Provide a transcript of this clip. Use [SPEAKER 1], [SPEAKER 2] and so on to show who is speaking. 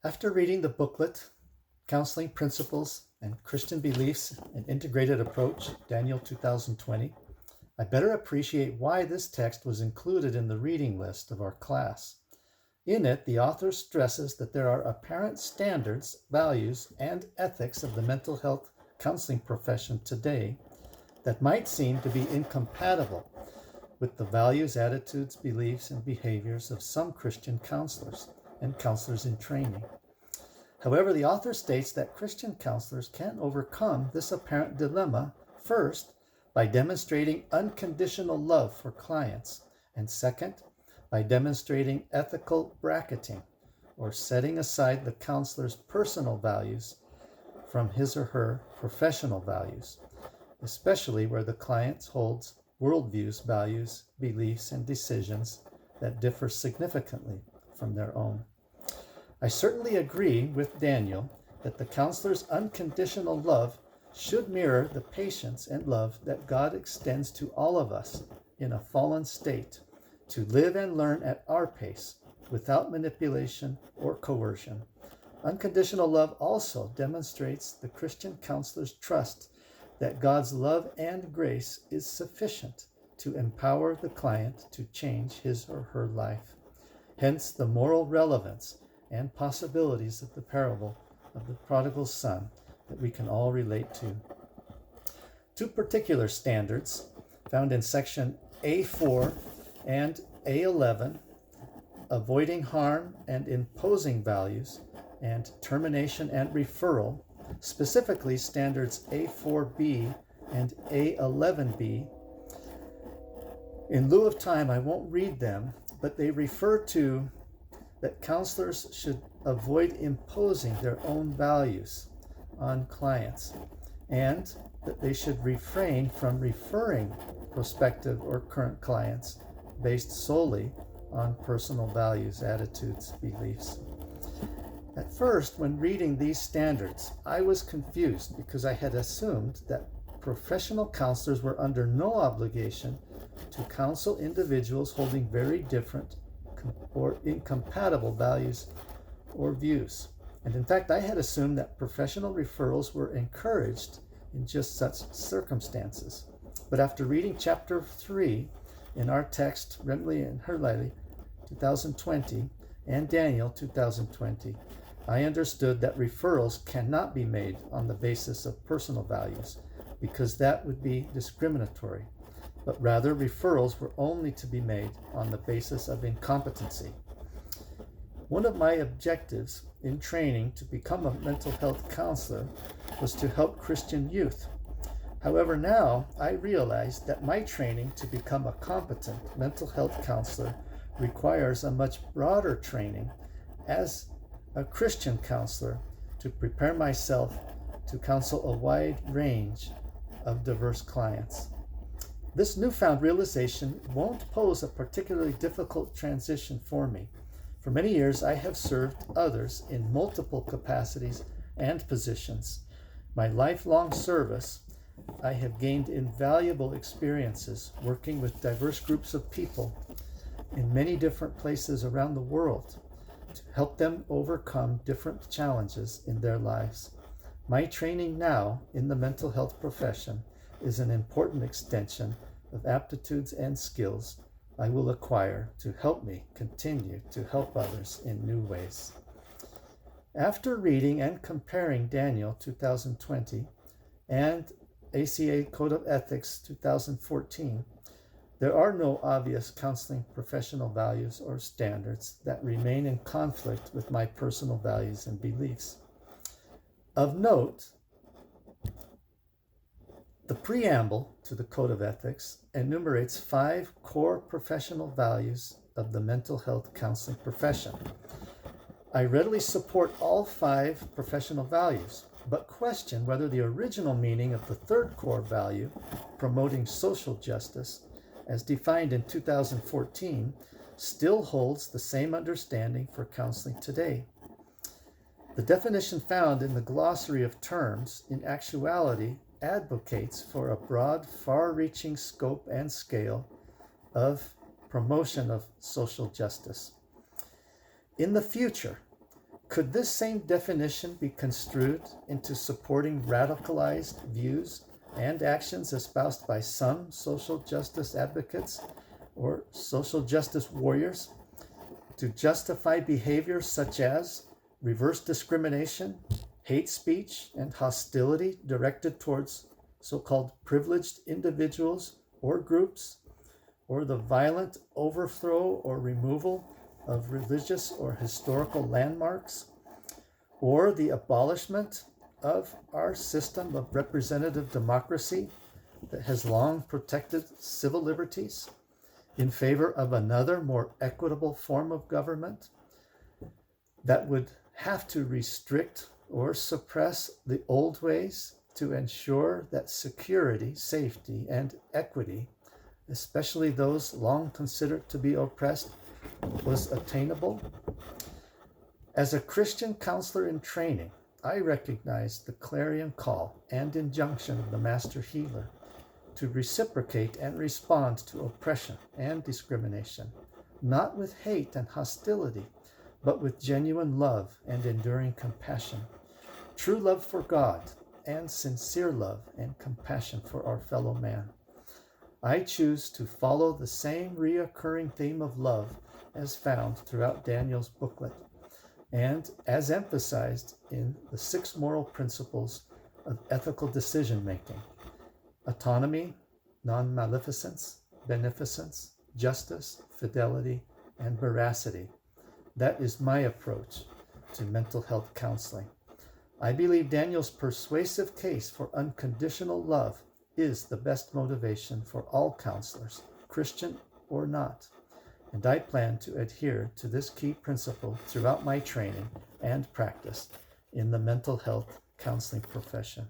[SPEAKER 1] After reading the booklet, Counseling Principles and Christian Beliefs, an Integrated Approach, Daniel 2020, I better appreciate why this text was included in the reading list of our class. In it, the author stresses that there are apparent standards, values, and ethics of the mental health counseling profession today that might seem to be incompatible with the values, attitudes, beliefs, and behaviors of some Christian counselors and counselors in training. However, the author states that Christian counselors can overcome this apparent dilemma, first, by demonstrating unconditional love for clients, and second, by demonstrating ethical bracketing, or setting aside the counselor's personal values from his or her professional values, especially where the client holds worldviews, values, beliefs, and decisions that differ significantly from their own. I certainly agree with Daniel that the counselor's unconditional love should mirror the patience and love that God extends to all of us in a fallen state to live and learn at our pace without manipulation or coercion. Unconditional love also demonstrates the Christian counselor's trust that God's love and grace is sufficient to empower the client to change his or her life. Hence, the moral relevance and possibilities of the parable of the prodigal son that we can all relate to. Two particular standards found in section A4 and A11, avoiding harm and imposing values, and termination and referral, specifically standards A4B and A11B. In lieu of time, I won't read them, but they refer to that counselors should avoid imposing their own values on clients, and that they should refrain from referring prospective or current clients based solely on personal values, attitudes, beliefs. At first, when reading these standards, I was confused because I had assumed that professional counselors were under no obligation to counsel individuals holding very different or incompatible values or views. And in fact, I had assumed that professional referrals were encouraged in just such circumstances. But after reading chapter 3 in our text, Remley and Herleili, 2020, and Daniel, 2020, I understood that referrals cannot be made on the basis of personal values, because that would be discriminatory. But rather, referrals were only to be made on the basis of incompetency. One of my objectives in training to become a mental health counselor was to help Christian youth. However, now I realize that my training to become a competent mental health counselor requires a much broader training as a Christian counselor to prepare myself to counsel a wide range of diverse clients. This newfound realization won't pose a particularly difficult transition for me. For many years, I have served others in multiple capacities and positions. My lifelong service, I have gained invaluable experiences working with diverse groups of people in many different places around the world to help them overcome different challenges in their lives. My training now in the mental health profession is an important extension of aptitudes and skills I will acquire to help me continue to help others in new ways. After reading and comparing Daniel 2020 and ACA Code of Ethics 2014, there are no obvious counseling professional values or standards that remain in conflict with my personal values and beliefs. Of note, the preamble to the Code of Ethics enumerates 5 core professional values of the mental health counseling profession. I readily support all 5 professional values, but question whether the original meaning of the 3rd core value, promoting social justice, as defined in 2014, still holds the same understanding for counseling today. The definition found in the glossary of terms, in actuality, advocates for a broad, far-reaching scope and scale of promotion of social justice. In the future, Could this same definition be construed into supporting radicalized views and actions espoused by some social justice advocates or social justice warriors to justify behaviors such as reverse discrimination, hate speech, and hostility directed towards so-called privileged individuals or groups, or the violent overthrow or removal of religious or historical landmarks, or the abolishment of our system of representative democracy that has long protected civil liberties in favor of another, more equitable form of government that would have to restrict or suppress the old ways to ensure that security, safety, and equity, especially those long considered to be oppressed, was attainable. As a Christian counselor in training, I recognize the clarion call and injunction of the Master Healer to reciprocate and respond to oppression and discrimination, not with hate and hostility, but with genuine love and enduring compassion, true love for God, and sincere love and compassion for our fellow man. I choose to follow the same reoccurring theme of love as found throughout Daniel's booklet, and as emphasized in the 6 moral principles of ethical decision-making: autonomy, non-maleficence, beneficence, justice, fidelity, and veracity. That is my approach to mental health counseling. I believe Daniel's persuasive case for unconditional love is the best motivation for all counselors, Christian or not, and I plan to adhere to this key principle throughout my training and practice in the mental health counseling profession.